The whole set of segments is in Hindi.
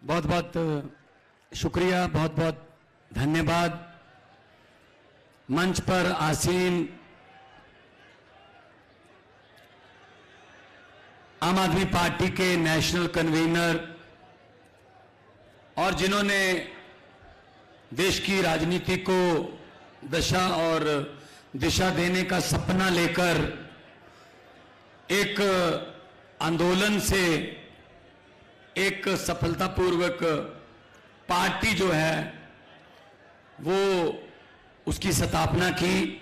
बहुत बहुत शुक्रिया, बहुत बहुत धन्यवाद। मंच पर आसीन आम आदमी पार्टी के नेशनल कन्वीनर और जिन्होंने देश की राजनीति को दशा और दिशा देने का सपना लेकर एक आंदोलन से एक सफलतापूर्वक पार्टी जो है वो उसकी स्थापना की,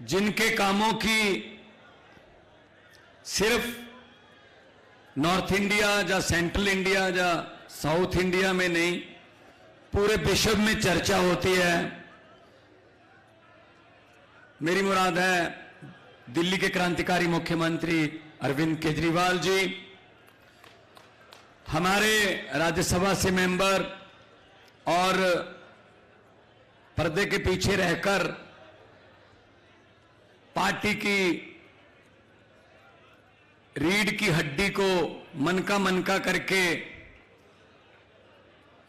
जिनके कामों की सिर्फ नॉर्थ इंडिया या सेंट्रल इंडिया या साउथ इंडिया में नहीं, पूरे विश्व में चर्चा होती है। मेरी मुराद है दिल्ली के क्रांतिकारी मुख्यमंत्री अरविंद केजरीवाल जी, हमारे राज्यसभा से मेंबर और पर्दे के पीछे रहकर पार्टी की रीढ़ की हड्डी को मनका करके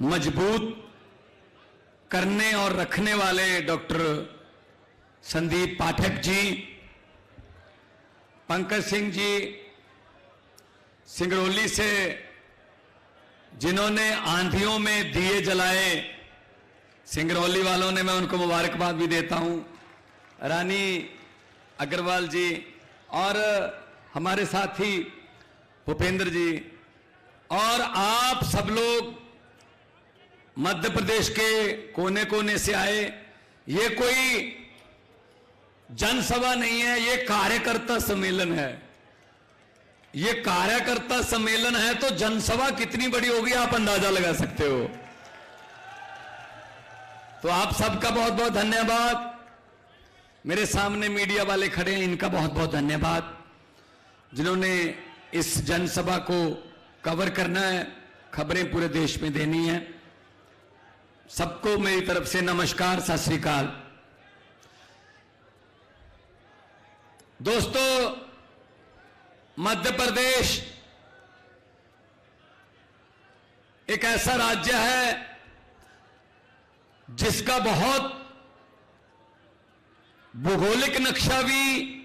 मजबूत करने और रखने वाले डॉक्टर संदीप पाठक जी, पंकज सिंह जी सिंगरौली से जिन्होंने आंधियों में दिए जलाए, सिंगरौली वालों ने, मैं उनको मुबारकबाद भी देता हूं, रानी अग्रवाल जी और हमारे साथी भूपेंद्र जी, और आप सब लोग मध्य प्रदेश के कोने कोने से आए। ये कोई जनसभा नहीं है, ये कार्यकर्ता सम्मेलन है। ये कार्यकर्ता सम्मेलन है तो जनसभा कितनी बड़ी होगी आप अंदाजा लगा सकते हो। तो आप सबका बहुत बहुत धन्यवाद। मेरे सामने मीडिया वाले खड़े हैं, इनका बहुत बहुत धन्यवाद, जिन्होंने इस जनसभा को कवर करना है, खबरें पूरे देश में देनी है। सबको मेरी तरफ से नमस्कार, सत श्री अकाल। दोस्तों, मध्य प्रदेश एक ऐसा राज्य है जिसका बहुत भूगोलिक नक्शा भी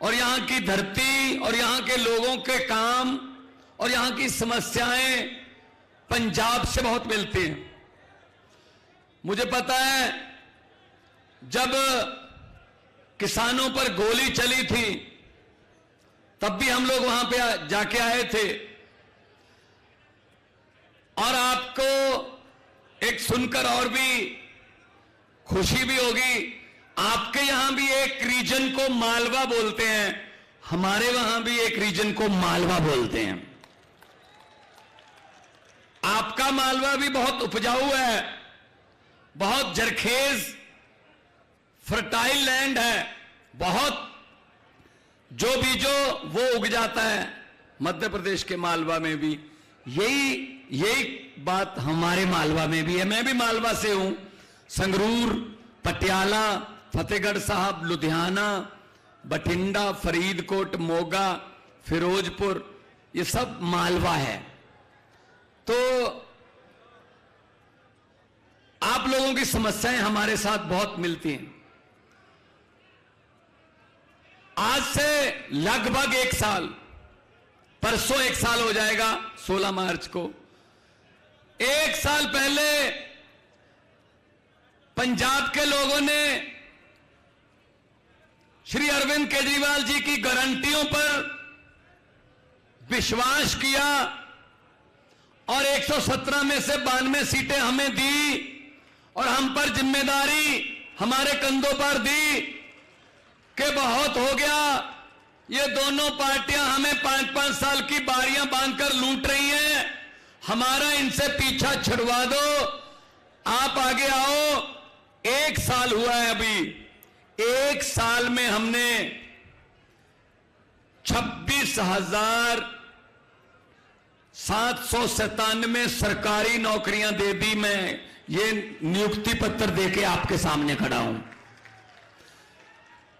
और यहां की धरती और यहां के लोगों के काम और यहां की समस्याएं पंजाब से बहुत मिलती हैं। मुझे पता है जब किसानों पर गोली चली थी तब भी हम लोग वहां पे जाके आए थे, और आपको एक सुनकर और भी खुशी भी होगी, आपके यहां भी एक रीजन को मालवा बोलते हैं, हमारे वहां भी एक रीजन को मालवा बोलते हैं। आपका मालवा भी बहुत उपजाऊ है, बहुत जरखेज फर्टाइल लैंड है, बहुत जो बीजो वो उग जाता है। मध्य प्रदेश के मालवा में भी यही बात हमारे मालवा में भी है। मैं भी मालवा से हूं, संगरूर, पटियाला, फतेहगढ़ साहब, लुधियाना, बठिंडा, फरीदकोट, मोगा, फिरोजपुर, ये सब मालवा है। तो आप लोगों की समस्याएं हमारे साथ बहुत मिलती हैं। आज से लगभग एक साल, परसों एक साल हो जाएगा, 16 मार्च को, एक साल पहले पंजाब के लोगों ने श्री अरविंद केजरीवाल जी की गारंटियों पर विश्वास किया और 117 में से 92 सीटें हमें दी और हम पर जिम्मेदारी हमारे कंधों पर दी कि बहुत हो गया, ये दोनों पार्टियां हमें 5-5 साल की बारियां बांधकर लूट रही हैं, हमारा इनसे पीछा छुड़वा दो, आप आगे आओ। एक साल हुआ है अभी, एक साल में हमने 26,797 सरकारी नौकरियां दे दी। मैं ये नियुक्ति पत्र देके आपके सामने खड़ा हूं।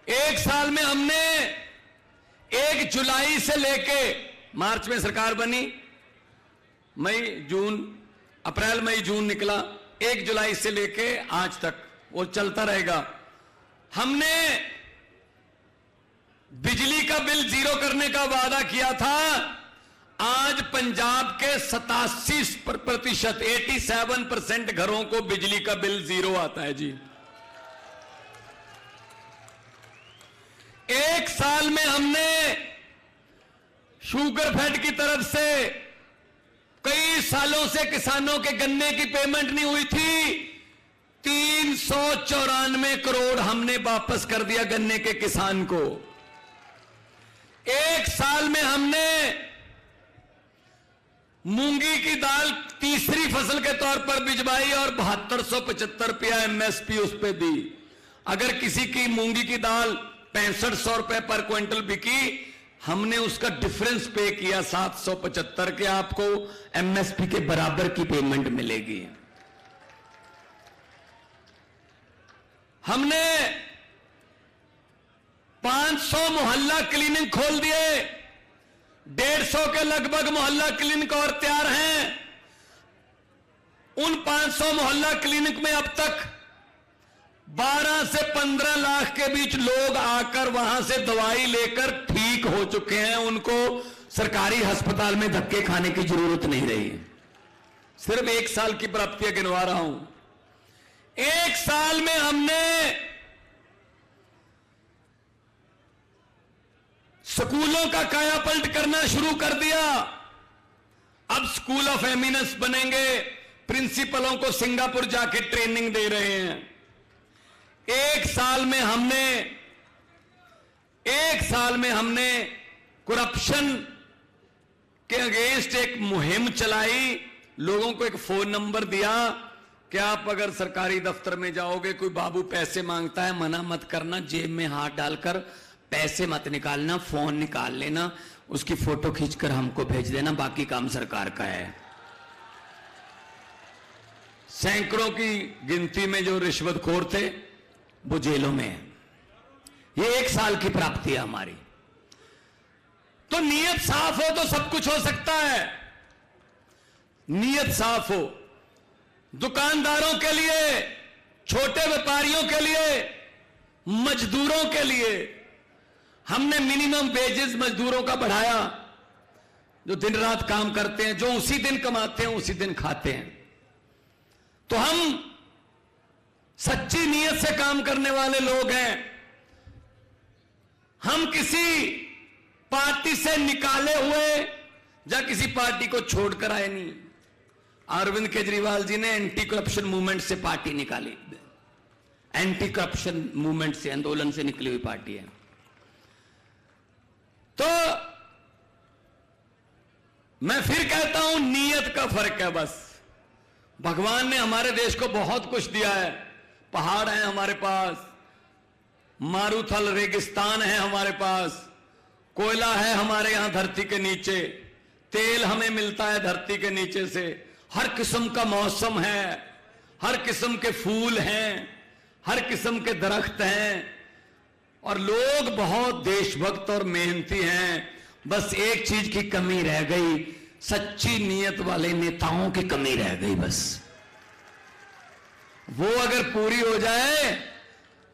एक साल में हमने 1 जुलाई से लेके मार्च में सरकार बनी, मई जून, अप्रैल मई जून निकला, 1 जुलाई से लेके आज तक वो चलता रहेगा। हमने बिजली का बिल जीरो करने का वादा किया था। आज पंजाब के 87%, 87% घरों को बिजली का बिल जीरो आता है जी। 1 साल में हमने शुगरफेड की तरफ से कई सालों से किसानों के गन्ने की पेमेंट नहीं हुई थी, 394 करोड़ हमने वापस कर दिया गन्ने के किसान को। 1 साल में हमने मूंगी की दाल तीसरी फसल के तौर पर भिजवाई और 7275 रुपया एमएसपी उस पे दी। अगर किसी की मूंगी की दाल 6500 रुपए पर क्विंटल बिकी, हमने उसका डिफरेंस पे किया 775 के, आपको एमएसपी के बराबर की पेमेंट मिलेगी। हमने 500 मोहल्ला क्लिनिक खोल दिए, 150 के लगभग मोहल्ला क्लिनिक और तैयार हैं। उन 500 मोहल्ला क्लिनिक में अब तक 12 से 15 लाख के बीच लोग आकर वहां से दवाई लेकर ठीक हो चुके हैं। उनको सरकारी अस्पताल में धक्के खाने की जरूरत नहीं रही। सिर्फ 1 साल की प्राप्तियां गिनवा रहा हूं। 1 साल में हमने स्कूलों का कायापलट करना शुरू कर दिया। अब स्कूल ऑफ एमिनेंस बनेंगे, प्रिंसिपलों को सिंगापुर जाके ट्रेनिंग दे रहे हैं। 1 साल में हमने करप्शन के अगेंस्ट एक मुहिम चलाई। लोगों को एक फोन नंबर दिया कि आप अगर सरकारी दफ्तर में जाओगे, कोई बाबू पैसे मांगता है, मना मत करना, जेब में हाथ डालकर पैसे मत निकालना, फोन निकाल लेना, उसकी फोटो खींचकर हमको भेज देना, बाकी काम सरकार का है। सैकड़ों की गिनती में जो रिश्वतखोर थे वो जेलों में है। ये 1 साल की प्राप्ति है हमारी। तो नीयत साफ हो तो सब कुछ हो सकता है। नीयत साफ हो। दुकानदारों के लिए, छोटे व्यापारियों के लिए, मजदूरों के लिए हमने मिनिमम वेजेस मजदूरों का बढ़ाया, जो दिन रात काम करते हैं, जो उसी दिन कमाते हैं उसी दिन खाते हैं। तो हम सच्ची नीयत से काम करने वाले लोग हैं। हम किसी पार्टी से निकाले हुए या किसी पार्टी को छोड़कर आए नहीं। अरविंद केजरीवाल जी ने एंटी करप्शन मूवमेंट से पार्टी निकाली, एंटी करप्शन मूवमेंट से, आंदोलन से निकली हुई पार्टी है। तो मैं फिर कहता हूं, नीयत का फर्क है बस। भगवान ने हमारे देश को बहुत कुछ दिया है। पहाड़ है हमारे पास, मारूथल रेगिस्तान है हमारे पास, कोयला है हमारे यहां धरती के नीचे, तेल हमें मिलता है धरती के नीचे से, हर किस्म का मौसम है, हर किस्म के फूल हैं, हर किस्म के दरख्त हैं, और लोग बहुत देशभक्त और मेहनती हैं। बस एक चीज की कमी रह गई, सच्ची नीयत वाले नेताओं की कमी रह गई। बस वो अगर पूरी हो जाए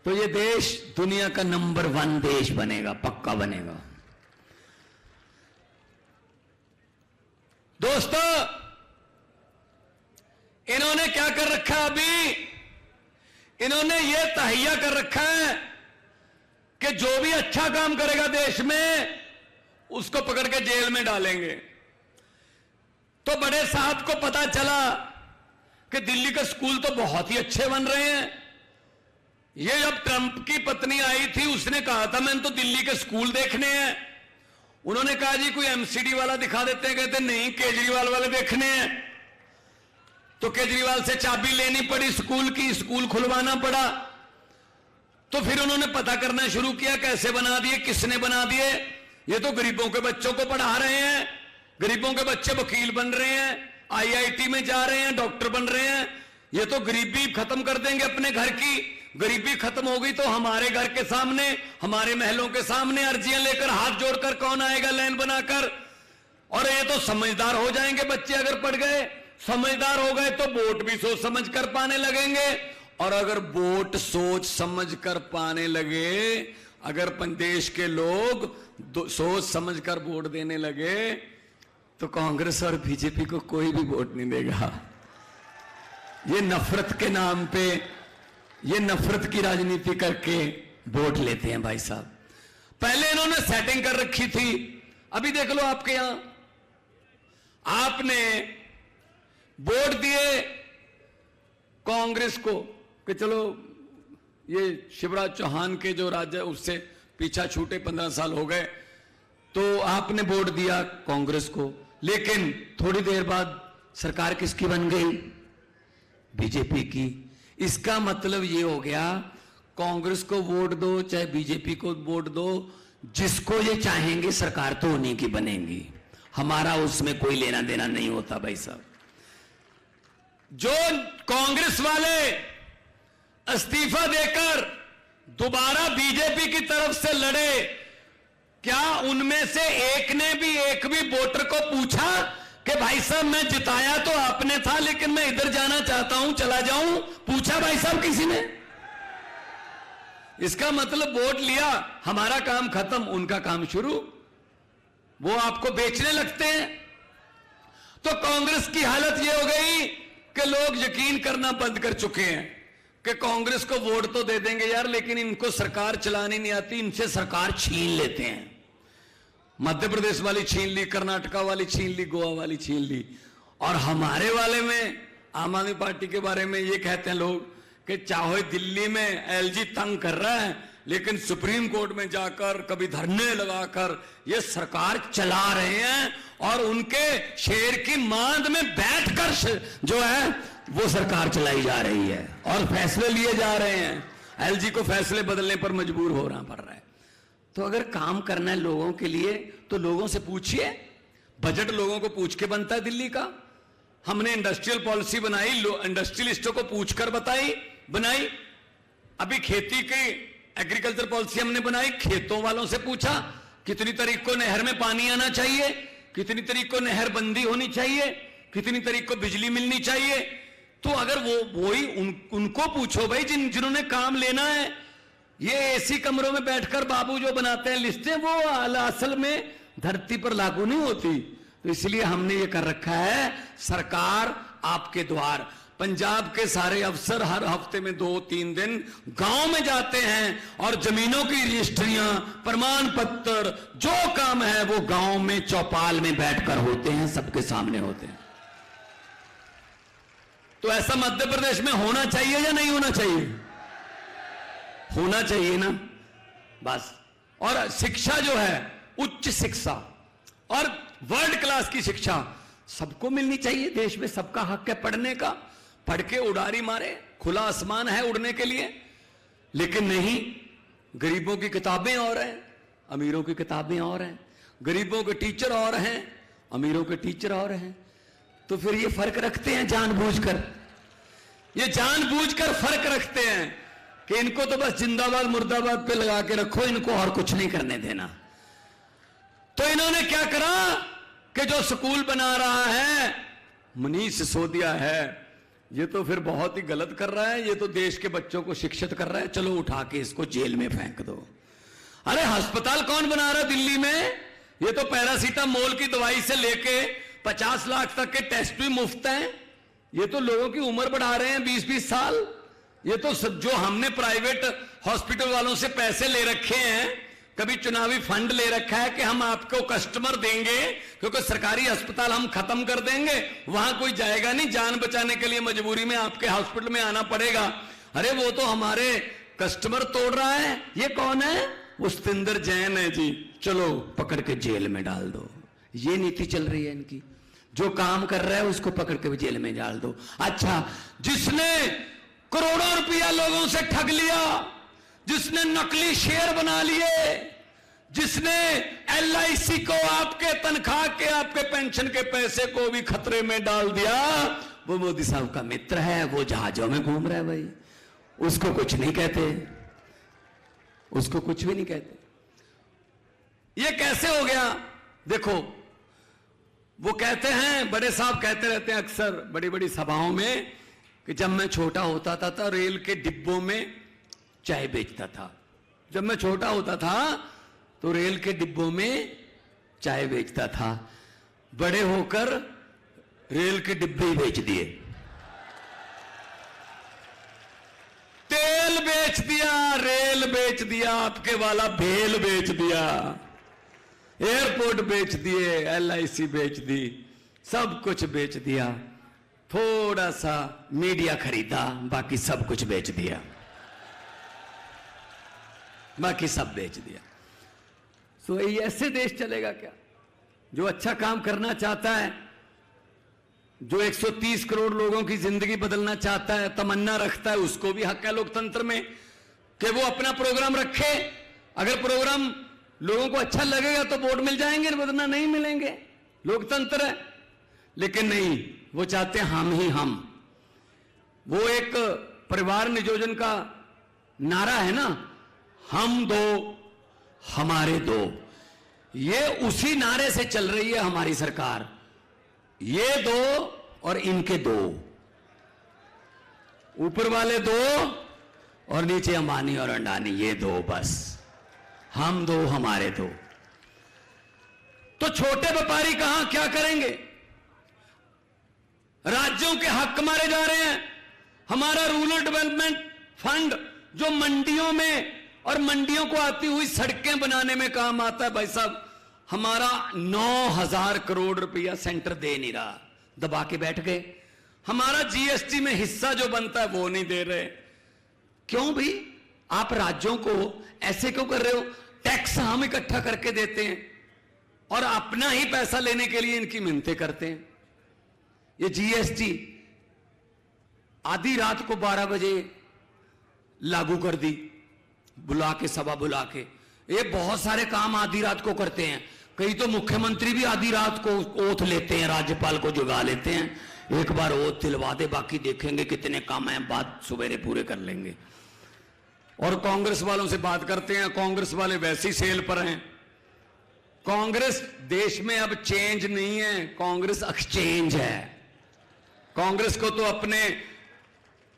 तो ये देश दुनिया का नंबर 1 देश बनेगा, पक्का बनेगा। दोस्तों, इन्होंने क्या कर रखा है अभी? इन्होंने ये तहैया कर रखा है कि जो भी अच्छा काम करेगा देश में उसको पकड़ के जेल में डालेंगे। तो बड़े साहब को पता चला कि दिल्ली के स्कूल तो बहुत ही अच्छे बन रहे हैं। ये जब ट्रंप की पत्नी आई थी, उसने कहा था मैंने तो दिल्ली के स्कूल देखने हैं। उन्होंने कहा जी कोई एमसीडी वाला दिखा देते हैं। कहते नहीं, केजरीवाल वाले देखने हैं। तो केजरीवाल से चाबी लेनी पड़ी स्कूल की, स्कूल खुलवाना पड़ा। तो फिर उन्होंने पता करना शुरू किया कैसे बना दिए, किसने बना दिए। ये तो गरीबों के बच्चों को पढ़ा रहे हैं, गरीबों के बच्चे वकील बन रहे हैं, आईआईटी में जा रहे हैं, डॉक्टर बन रहे हैं। ये तो गरीबी खत्म कर देंगे अपने घर की। गरीबी खत्म हो गई तो हमारे घर के सामने, हमारे महलों के सामने अर्जियां लेकर हाथ जोड़कर कौन आएगा लाइन बनाकर? और ये तो समझदार हो जाएंगे बच्चे, अगर पढ़ गए समझदार हो गए तो वोट भी सोच समझ कर पाने लगेंगे। और अगर वोट सोच समझ कर पाने लगे, अगर देश के लोग सोच समझ कर वोट देने लगे, तो कांग्रेस और बीजेपी को कोई भी वोट नहीं देगा। ये नफरत के नाम पे, ये नफरत की राजनीति करके वोट लेते हैं भाई साहब। पहले इन्होंने सेटिंग कर रखी थी। अभी देख लो आपके यहां, आपने वोट दिए कांग्रेस को कि चलो ये शिवराज चौहान के जो राज्य उससे पीछा छूटे 15 साल हो गए, तो आपने वोट दिया कांग्रेस को। लेकिन थोड़ी देर बाद सरकार किसकी बन गई? बीजेपी की। इसका मतलब ये हो गया, कांग्रेस को वोट दो चाहे बीजेपी को वोट दो, जिसको ये चाहेंगे सरकार तो उन्हीं की बनेगी, हमारा उसमें कोई लेना देना नहीं होता भाई साहब। जो कांग्रेस वाले इस्तीफा देकर दोबारा बीजेपी की तरफ से लड़े, क्या उनमें से एक ने भी एक भी वोटर को पूछा कि भाई साहब मैं जिताया तो आपने था लेकिन मैं इधर जाना चाहता हूं, चला जाऊं? पूछा भाई साहब किसी ने? इसका मतलब वोट लिया, हमारा काम खत्म, उनका काम शुरू। वो आपको बेचने लगते हैं। तो कांग्रेस की हालत ये हो गई कि लोग यकीन करना बंद कर चुके हैं कि कांग्रेस को वोट तो दे देंगे यार, लेकिन इनको सरकार चलानी नहीं आती, इनसे सरकार छीन लेते हैं। मध्य प्रदेश वाली छीन ली, कर्नाटका वाली छीन ली, गोवा वाली छीन ली। और हमारे वाले में आम आदमी पार्टी के बारे में ये कहते हैं लोग कि चाहे दिल्ली में एलजी तंग कर रहा है, लेकिन सुप्रीम कोर्ट में जाकर कभी धरने लगाकर ये सरकार चला रहे हैं, और उनके शेर की मांद में बैठकर जो है वो सरकार चलाई जा रही है और फैसले लिए जा रहे हैं। एलजी को फैसले बदलने पर मजबूर होना पड़ रहा है। तो अगर काम करना है लोगों के लिए तो लोगों से पूछिए। बजट लोगों को पूछ के बनता है दिल्ली का। हमने इंडस्ट्रियल पॉलिसी बनाई, इंडस्ट्रियलिस्टों को पूछकर बनाई। अभी खेती की एग्रीकल्चर पॉलिसी हमने बनाई, खेतों वालों से पूछा कितनी तारीख को नहर में पानी आना चाहिए, कितनी तारीख को नहर बंदी होनी चाहिए, कितनी तारीख को बिजली मिलनी चाहिए। तो अगर वही उनको पूछो भाई जिन्होंने काम लेना है। ये एसी कमरों में बैठकर बाबू जो बनाते हैं लिस्टें, वो असल में धरती पर लागू नहीं होती। तो इसलिए हमने ये कर रखा है, सरकार आपके द्वार। पंजाब के सारे अफसर हर हफ्ते में 2-3 दिन गांव में जाते हैं और जमीनों की रजिस्ट्रियां, प्रमाण पत्र, जो काम है वो गांव में चौपाल में बैठकर होते हैं, सबके सामने होते हैं। तो ऐसा मध्य प्रदेश में होना चाहिए या नहीं होना चाहिए? होना चाहिए ना, बस। और शिक्षा जो है, उच्च शिक्षा और वर्ल्ड क्लास की शिक्षा सबको मिलनी चाहिए। देश में सबका हक है पढ़ने का। पढ़ के उड़ारी मारे, खुला आसमान है उड़ने के लिए। लेकिन नहीं, गरीबों की किताबें और हैं, अमीरों की किताबें और हैं। गरीबों के टीचर और हैं, अमीरों के टीचर और हैं। तो फिर ये फर्क रखते हैं जानबूझकर, ये जानबूझकर फर्क रखते हैं कि इनको तो बस जिंदाबाद मुर्दाबाद पे लगा के रखो, इनको और कुछ नहीं करने देना। तो इन्होंने क्या करा कि जो स्कूल बना रहा है मनीष सिसोदिया है, ये तो फिर बहुत ही गलत कर रहा है। ये तो देश के बच्चों को शिक्षित कर रहा है, चलो उठा के इसको जेल में फेंक दो। अरे अस्पताल कौन बना रहा है दिल्ली में? ये तो पैरासीटामोल की दवाई से लेके 50 लाख तक के टेस्ट भी मुफ्त हैं। ये तो लोगों की उम्र बढ़ा रहे हैं 20-20 साल। ये तो जो हमने प्राइवेट हॉस्पिटल वालों से पैसे ले रखे हैं, कभी चुनावी फंड ले रखा है कि हम आपको कस्टमर देंगे क्योंकि सरकारी अस्पताल हम खत्म कर देंगे, वहां कोई जाएगा नहीं, जान बचाने के लिए मजबूरी में आपके हॉस्पिटल में आना पड़ेगा। अरे वो तो हमारे कस्टमर तोड़ रहा है। ये कौन है? वो सतिंदर जैन है जी, चलो पकड़ के जेल में डाल दो। ये नीति चल रही है इनकी। जो काम कर रहा है उसको पकड़ के जेल में डाल दो। अच्छा, जिसने करोड़ों रुपया लोगों से ठग लिया, जिसने नकली शेयर बना लिए, जिसने LIC को आपके तनख्वाह के, आपके पेंशन के पैसे को भी खतरे में डाल दिया, वो मोदी साहब का मित्र है, वो जहाजों में घूम रहा है भाई। उसको कुछ नहीं कहते, उसको कुछ भी नहीं कहते। ये कैसे हो गया? देखो, वो कहते हैं, बड़े साहब कहते रहते हैं अक्सर बड़ी बड़ी सभाओं में कि जब मैं छोटा होता था तो रेल के डिब्बों में चाय बेचता था। जब मैं छोटा होता था तो रेल के डिब्बों में चाय बेचता था। बड़े होकर रेल के डिब्बे ही बेच दिए, तेल बेच दिया, रेल बेच दिया, आपके वाला भेल बेच दिया, एयरपोर्ट बेच दिए, LIC बेच दी, सब कुछ बेच दिया। थोड़ा सा मीडिया खरीदा, बाकी सब कुछ बेच दिया, बाकी सब बेच दिया। तो ऐसे देश चलेगा क्या? जो अच्छा काम करना चाहता है, जो 130 करोड़ लोगों की जिंदगी बदलना चाहता है, तमन्ना रखता है, उसको भी हक है लोकतंत्र में कि वो अपना प्रोग्राम रखे। अगर प्रोग्राम लोगों को अच्छा लगेगा तो वोट मिल जाएंगे, वरना नहीं मिलेंगे, लोकतंत्र है। लेकिन नहीं, वो चाहते हैं हम ही हम। वो एक परिवार नियोजन का नारा है ना, हम दो हमारे दो, ये उसी नारे से चल रही है हमारी सरकार। ये दो और इनके दो, ऊपर वाले दो और नीचे अंबानी और अडानी, ये दो, बस हम दो हमारे दो। तो छोटे व्यापारी कहां क्या करेंगे? राज्यों के हक मारे जा रहे हैं। हमारा रूरल डेवलपमेंट फंड जो मंडियों में और मंडियों को आती हुई सड़कें बनाने में काम आता है, भाई साहब हमारा 9,000 करोड़ रुपया सेंटर दे नहीं रहा, दबा के बैठ गए। हमारा GST में हिस्सा जो बनता है वो नहीं दे रहे। क्यों भी? आप राज्यों को ऐसे क्यों कर रहे हो? टैक्स हम इकट्ठा करके देते हैं और अपना ही पैसा लेने के लिए इनकी मिन्नतें करते हैं। ये GST आधी रात को 12 बजे लागू कर दी, बुला के, सभा बुला के। ये बहुत सारे काम आधी रात को करते हैं। कई तो मुख्यमंत्री भी आधी रात को ओथ लेते हैं, राज्यपाल को जुगा लेते हैं, एक बार ओथ दिलवा दे, बाकी देखेंगे कितने काम हैं, बाद सवेरे पूरे कर लेंगे। और कांग्रेस वालों से बात करते हैं, कांग्रेस वाले वैसी सेल पर हैं। कांग्रेस देश में अब चेंज नहीं है, कांग्रेस एक्सचेंज है। कांग्रेस को तो अपने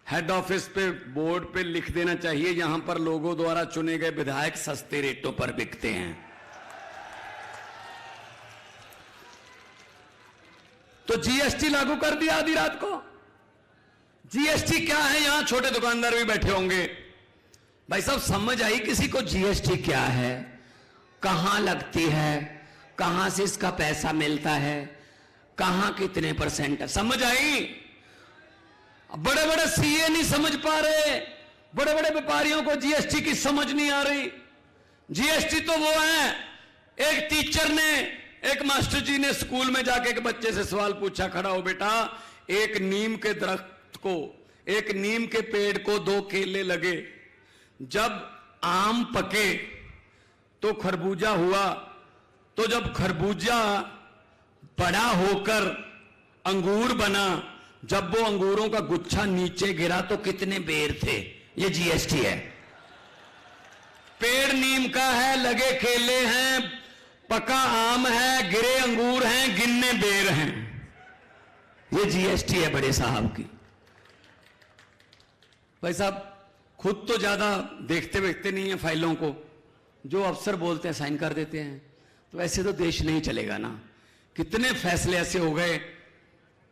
हेड ऑफिस पे, बोर्ड पे लिख देना चाहिए, यहां पर लोगों द्वारा चुने गए विधायक सस्ते रेटों पर बिकते हैं। तो GST लागू कर दिया आधी रात को। GST क्या है? यहां छोटे दुकानदार भी बैठे होंगे। भाई साहब समझ आई किसी को GST क्या है, कहां लगती है, कहां से इसका पैसा मिलता है, कहां कितने % है? समझ आई? बड़े बड़े CA नहीं समझ पा रहे, बड़े बड़े व्यापारियों को GST की समझ नहीं आ रही। GST तो वो है, एक टीचर ने, एक मास्टर जी ने स्कूल में जाके एक बच्चे से सवाल पूछा, खड़ा हो बेटा, एक नीम के दरख्त को, एक नीम के पेड़ को 2 केले लगे, जब आम पके तो खरबूजा हुआ, तो जब खरबूजा बड़ा होकर अंगूर बना, जब वो अंगूरों का गुच्छा नीचे गिरा तो कितने बेर थे? ये GST है। पेड़ नीम का है, लगे केले हैं, पका आम है, गिरे अंगूर हैं, गिनने बेर हैं। ये GST है बड़े साहब की। भाई साहब खुद तो ज्यादा देखते देखते नहीं है फाइलों को, जो अफसर बोलते हैं साइन कर देते हैं। तो ऐसे तो देश नहीं चलेगा ना। कितने फैसले ऐसे हो गए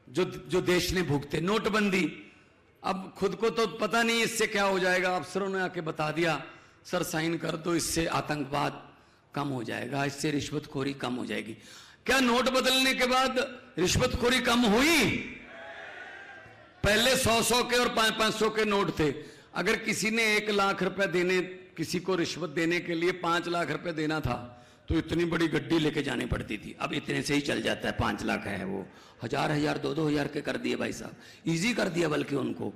जो देश ने भुगते। नोटबंदी, अब खुद को तो पता नहीं इससे क्या हो जाएगा, अफसरों ने आके बता दिया सर साइन कर दो, इससे आतंकवाद कम हो जाएगा, इससे रिश्वतखोरी कम हो जाएगी। क्या नोट बदलने के बाद रिश्वतखोरी कम हुई? पहले 100-100 के और 500-500 के नोट थे। अगर किसी ने 1 लाख रुपए देने, किसी को रिश्वत देने के लिए 5 लाख रुपए देना था तो इतनी बड़ी गड्डी लेके जानी पड़ती थी। अब इतने से ही चल जाता है, 5 लाख है वो 1000-1000 2-2000 के कर दिए भाई साहब, इजी कर दिया बल्कि उनको।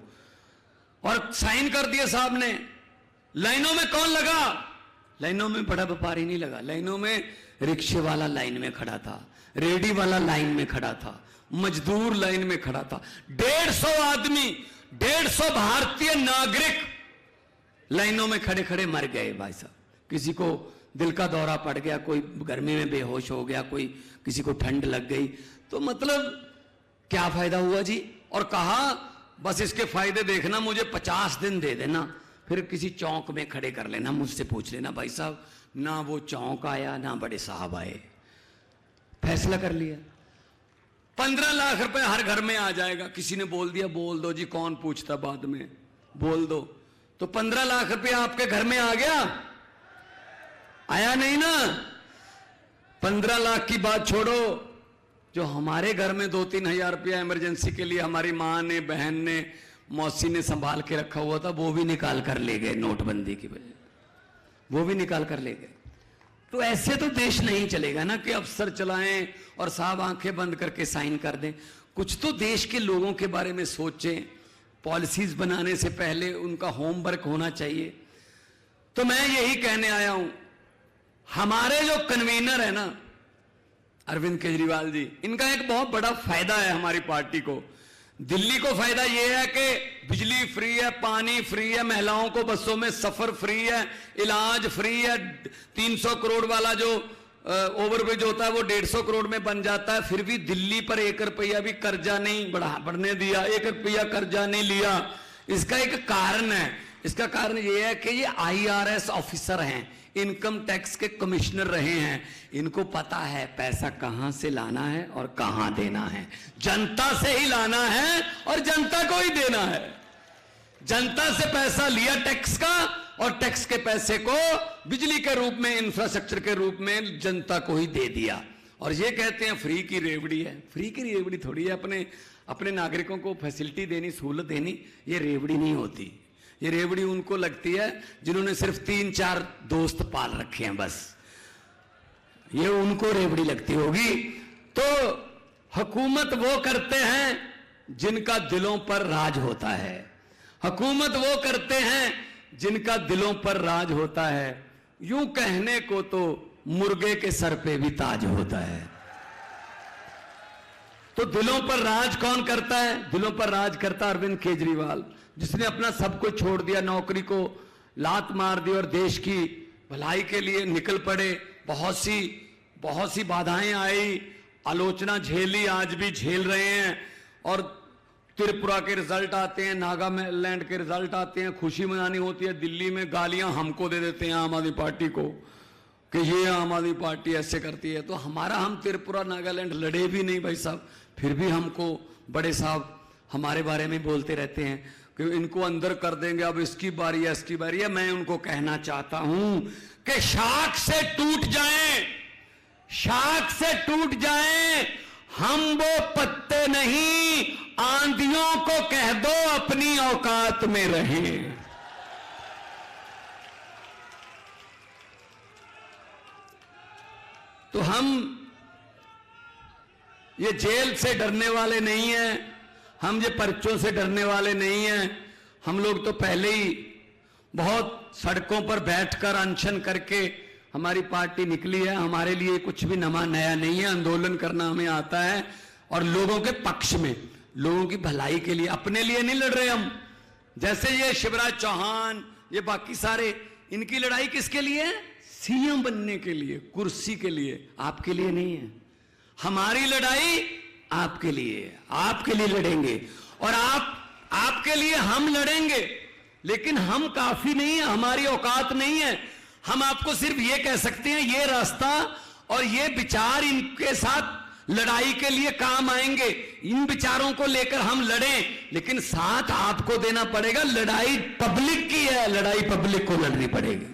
और साइन कर दिए साहब ने। लाइनों में कौन लगा? लाइनों में बड़ा व्यापारी नहीं लगा, लाइनों में रिक्शे वाला लाइन में खड़ा था, रेडी वाला लाइन में खड़ा था, मजदूर लाइन में खड़ा था। 150 आदमी, 150 भारतीय नागरिक लाइनों में खड़े खड़े मर गए भाई साहब। किसी को दिल का दौरा पड़ गया, कोई गर्मी में बेहोश हो गया, कोई किसी को ठंड लग गई। तो मतलब क्या फायदा हुआ जी? और कहा बस इसके फायदे देखना, मुझे 50 दिन दे देना, फिर किसी चौक में खड़े कर लेना, मुझसे पूछ लेना। भाई साहब, ना वो चौक आया ना बड़े साहब आए, फैसला कर लिया 15 लाख रुपए हर घर में आ जाएगा। किसी ने बोल दिया बोल दो जी, कौन पूछता बाद में, बोल दो। तो 15 लाख रुपए आपके घर में आ गया? आया नहीं ना? 15 लाख की बात छोड़ो, जो हमारे घर में 2-3 हजार रुपया इमरजेंसी के लिए हमारी माँ ने, बहन ने, मौसी ने संभाल के रखा हुआ था, वो भी निकाल कर ले गए नोटबंदी की वजह, वो भी निकाल कर ले गए। तो ऐसे तो देश नहीं चलेगा ना कि अफसर चलाएं और साहब आंखें बंद करके साइन कर दें। कुछ तो देश के लोगों के बारे में सोचें, पॉलिसीज बनाने से पहले उनका होमवर्क होना चाहिए। तो मैं यही कहने आया हूं, हमारे जो कन्वीनर है ना अरविंद केजरीवाल जी, इनका एक बहुत बड़ा फायदा है हमारी पार्टी को। दिल्ली को फायदा यह है कि बिजली फ्री है, पानी फ्री है, महिलाओं को बसों में सफर फ्री है, इलाज फ्री है, 300 करोड़ वाला जो ओवरब्रिज होता है वो 150 करोड़ में बन जाता है। फिर भी दिल्ली पर 1 रुपया भी कर्जा नहीं बढ़ने दिया, 1 रुपया कर्जा नहीं लिया। इसका एक कारण है, इसका कारण यह है कि ये IRS ऑफिसर हैं, इनकम टैक्स के कमिश्नर रहे हैं, इनको पता है पैसा कहां से लाना है और कहां देना है। जनता से ही लाना है और जनता को ही देना है। जनता से पैसा लिया टैक्स का, और टैक्स के पैसे को बिजली के रूप में, इंफ्रास्ट्रक्चर के रूप में जनता को ही दे दिया। और ये कहते हैं फ्री की रेवड़ी है। फ्री की रेवड़ी थोड़ी है, अपने नागरिकों को फैसिलिटी देनी, सहूलत देनी, ये रेवड़ी नहीं होती। ये रेवड़ी उनको लगती है जिन्होंने सिर्फ 3-4 दोस्त पाल रखे हैं, बस ये उनको रेवड़ी लगती होगी। तो हुकूमत वो करते हैं जिनका दिलों पर राज होता है, हुकूमत वो करते हैं जिनका दिलों पर राज होता है। यूं कहने को तो मुर्गे के सर पे भी ताज होता है। तो दिलों पर राज कौन करता है? दिलों पर राज करता अरविंद केजरीवाल, जिसने अपना सब कुछ छोड़ दिया, नौकरी को लात मार दी और देश की भलाई के लिए निकल पड़े। बहुत सी बाधाएं आई, आलोचना झेली, आज भी झेल रहे हैं। और त्रिपुरा के रिजल्ट आते हैं, नागालैंड के रिजल्ट आते हैं, खुशी मनानी होती है। दिल्ली में गालियां हमको दे देते हैं आम आदमी पार्टी को कि ये आम आदमी पार्टी ऐसे करती है। तो हम त्रिपुरा नागालैंड लड़े भी नहीं भाई साहब, फिर भी हमको बड़े साहब हमारे बारे में बोलते रहते हैं कि इनको अंदर कर देंगे, अब इसकी बारी है, इसकी बारी है। मैं उनको कहना चाहता हूं कि शाख से टूट जाएं, शाख से टूट जाएं, हम वो पत्ते नहीं, आंधियों को कह दो अपनी औकात में रहें। तो हम ये जेल से डरने वाले नहीं हैं, हम ये पर्चों से डरने वाले नहीं हैं। हम लोग तो पहले ही बहुत सड़कों पर बैठकर अनशन करके हमारी पार्टी निकली है। हमारे लिए कुछ भी नया नहीं है, आंदोलन करना हमें आता है और लोगों के पक्ष में, लोगों की भलाई के लिए, अपने लिए नहीं लड़ रहे हम। जैसे ये शिवराज चौहान, ये बाकी सारे, इनकी लड़ाई किसके लिए है? सीएम बनने के लिए, कुर्सी के लिए, आपके लिए नहीं है। हमारी लड़ाई आपके लिए, आपके लिए लड़ेंगे और आपके लिए हम लड़ेंगे। लेकिन हम काफी नहीं है, हमारी औकात नहीं है। हम आपको सिर्फ ये कह सकते हैं ये रास्ता और ये विचार इनके साथ लड़ाई के लिए काम आएंगे, इन विचारों को लेकर हम लड़ें, लेकिन साथ आपको देना पड़ेगा। लड़ाई पब्लिक की है, लड़ाई पब्लिक को लड़नी पड़ेगी,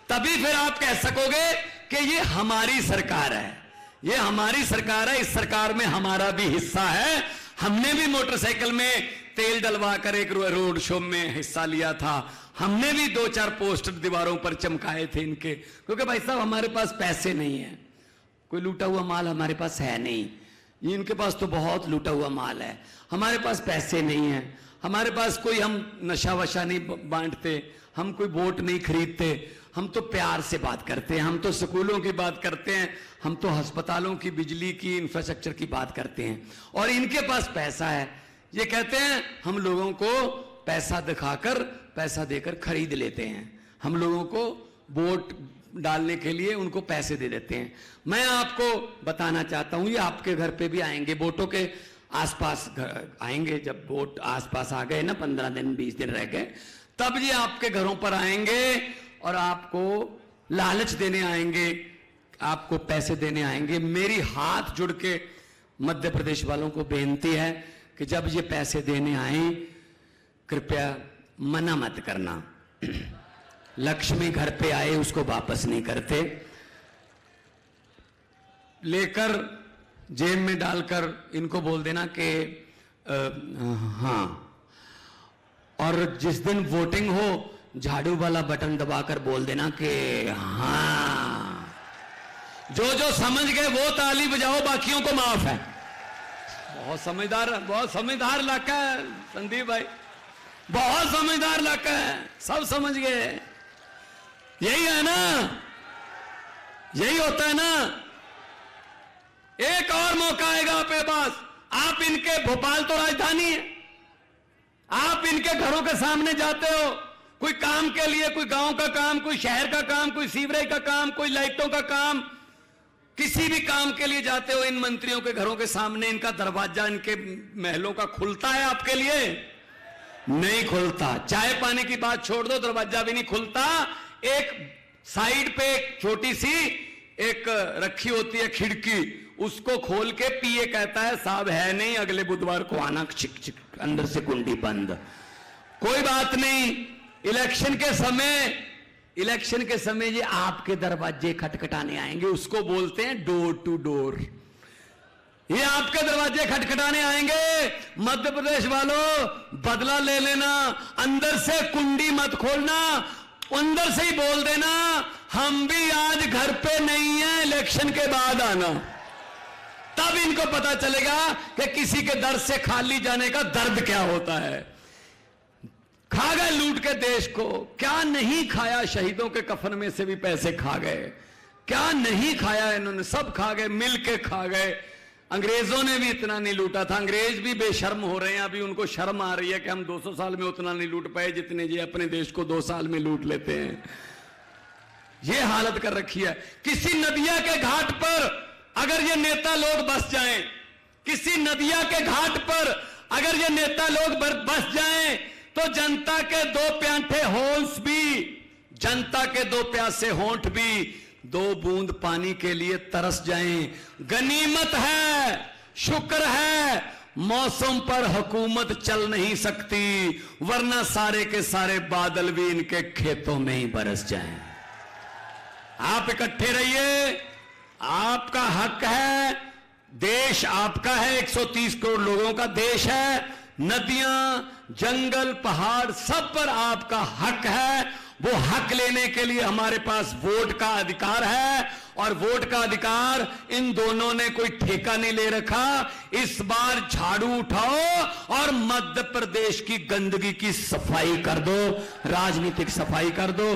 तभी फिर आप कह सकोगे कि ये हमारी सरकार है, ये हमारी सरकार है, इस सरकार में हमारा भी हिस्सा है। हमने भी मोटरसाइकिल में तेल डलवाकर एक रोड शो में हिस्सा लिया था, हमने भी 2-4 पोस्टर दीवारों पर चमकाए थे इनके, क्योंकि भाई साहब हमारे पास पैसे नहीं है, कोई लूटा हुआ माल हमारे पास है नहीं। इनके पास तो बहुत लूटा हुआ माल है, हमारे पास पैसे नहीं है, हमारे पास कोई, हम नशा वशा नहीं बांटते, हम कोई वोट नहीं खरीदते, हम तो प्यार से बात करते हैं, हम तो स्कूलों की बात करते हैं, हम तो अस्पतालों की, बिजली की, इंफ्रास्ट्रक्चर की बात करते हैं। और इनके पास पैसा है, ये कहते हैं हम लोगों को पैसा दिखाकर, पैसा देकर खरीद लेते हैं, हम लोगों को वोट डालने के लिए उनको पैसे दे देते हैं। मैं आपको बताना चाहता हूं, ये आपके घर पे भी आएंगे, वोटों के आसपास आएंगे। जब वोट आसपास आ गए ना, 15 दिन 20 दिन रह गए, तब ये आपके घरों पर आएंगे और आपको लालच देने आएंगे, आपको पैसे देने आएंगे। मेरी हाथ जुड़ के मध्य प्रदेश वालों को बेनती है कि जब ये पैसे देने आए, कृपया मना मत करना। लक्ष्मी घर पे आए उसको वापस नहीं करते, लेकर जेब में डालकर इनको बोल देना कि हाँ, और जिस दिन वोटिंग हो झाड़ू वाला बटन दबाकर बोल देना कि हाँ। जो जो समझ गए वो ताली बजाओ, बाकियों को माफ है। बहुत समझदार इलाका है संदीप भाई, बहुत समझदार इलाका है, सब समझ गए। यही है ना, यही होता है ना। एक और मौका आएगा आपके पास। आप इनके, भोपाल तो राजधानी है, आप इनके घरों के सामने जाते हो कोई काम के लिए, कोई गांव का काम, कोई शहर का काम, कोई सीवरेज का काम, कोई लाइटों का काम, किसी भी काम के लिए जाते हो, इन मंत्रियों के घरों के सामने इनका दरवाजा, इनके महलों का खुलता है आपके लिए? नहीं खुलता। चाय पानी की बात छोड़ दो, दरवाजा भी नहीं खुलता। एक साइड पे एक छोटी सी एक रखी होती है खिड़की, उसको खोल के पीए कहता है साहब है नहीं, अगले बुधवार को आना, चिक चिक अंदर से कुंडी बंद। कोई बात नहीं, इलेक्शन के समय ये आपके दरवाजे खटखटाने आएंगे, उसको बोलते हैं डोर टू डोर। ये आपके दरवाजे खटखटाने आएंगे। मध्य प्रदेश वालों, बदला ले लेना, अंदर से कुंडी मत खोलना, अंदर से ही बोल देना हम भी आज घर पे नहीं है, इलेक्शन के बाद आना। तब इनको पता चलेगा कि किसी के दर्द से खाली जाने का दर्द क्या होता है। खा गए लूट के देश को, क्या नहीं खाया, शहीदों के कफन में से भी पैसे खा गए, क्या नहीं खाया इन्होंने, सब खा गए, मिल के खा गए। अंग्रेजों ने भी इतना नहीं लूटा था, अंग्रेज भी बेशर्म हो रहे हैं, अभी उनको शर्म आ रही है कि हम 200 साल में उतना नहीं लूट पाए जितने ये अपने देश को 2 साल में लूट लेते हैं। ये हालत कर रखी है। किसी नदिया के घाट पर अगर ये नेता लोग बस जाएं, किसी नदिया के घाट पर अगर ये नेता लोग बस जाएं, तो जनता के 2 प्यासे होंठ भी, जनता के 2 प्यासे होंठ भी 2 बूंद पानी के लिए तरस जाएं। गनीमत है, शुक्र है, मौसम पर हुकूमत चल नहीं सकती, वरना सारे के सारे बादल भी इनके खेतों में ही बरस जाएं। आप इकट्ठे रहिए, आपका हक है, देश आपका है, 130 करोड़ लोगों का देश है, नदियां, जंगल, पहाड़, सब पर आपका हक है। वो हक लेने के लिए हमारे पास वोट का अधिकार है, और वोट का अधिकार इन दोनों ने कोई ठेका नहीं ले रखा। इस बार झाड़ू उठाओ और मध्य प्रदेश की गंदगी की सफाई कर दो, राजनीतिक सफाई कर दो।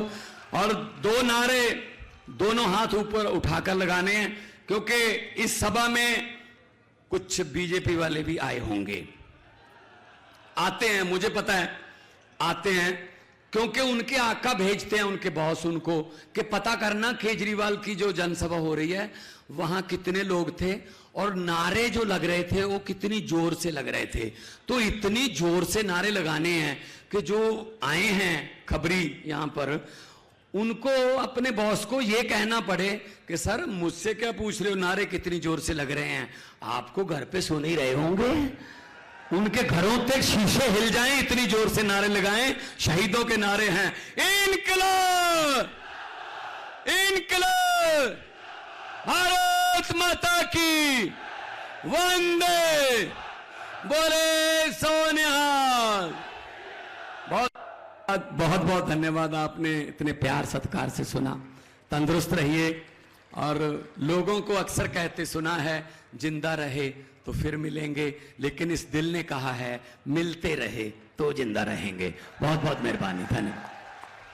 और 2 नारे दोनों हाथ ऊपर उठाकर लगाने हैं, क्योंकि इस सभा में कुछ बीजेपी वाले भी आए होंगे, आते हैं, मुझे पता है आते हैं, क्योंकि उनके आका भेजते हैं उनके बॉस उनको कि पता करना केजरीवाल की जो जनसभा हो रही है वहां कितने लोग थे और नारे जो लग रहे थे वो कितनी जोर से लग रहे थे। तो इतनी जोर से नारे लगाने हैं कि जो आए हैं खबरी यहां पर, उनको अपने बॉस को ये कहना पड़े कि सर मुझसे क्या पूछ रहे हो, नारे कितनी जोर से लग रहे हैं, आपको घर पे सुन ही रहे होंगे। उनके घरों तक शीशे हिल जाएं, इतनी जोर से नारे लगाएं। शहीदों के नारे हैं, इनकलाब, इनकलाब, भारत माता की वंदे, बोले सोनिहाल। बहुत बहुत धन्यवाद, आपने इतने प्यार सत्कार से सुना। तंदुरुस्त रहिए। और लोगों को अक्सर कहते सुना है जिंदा रहे तो फिर मिलेंगे, लेकिन इस दिल ने कहा है मिलते रहे तो जिंदा रहेंगे। बहुत बहुत मेहरबानी, धन्यवाद।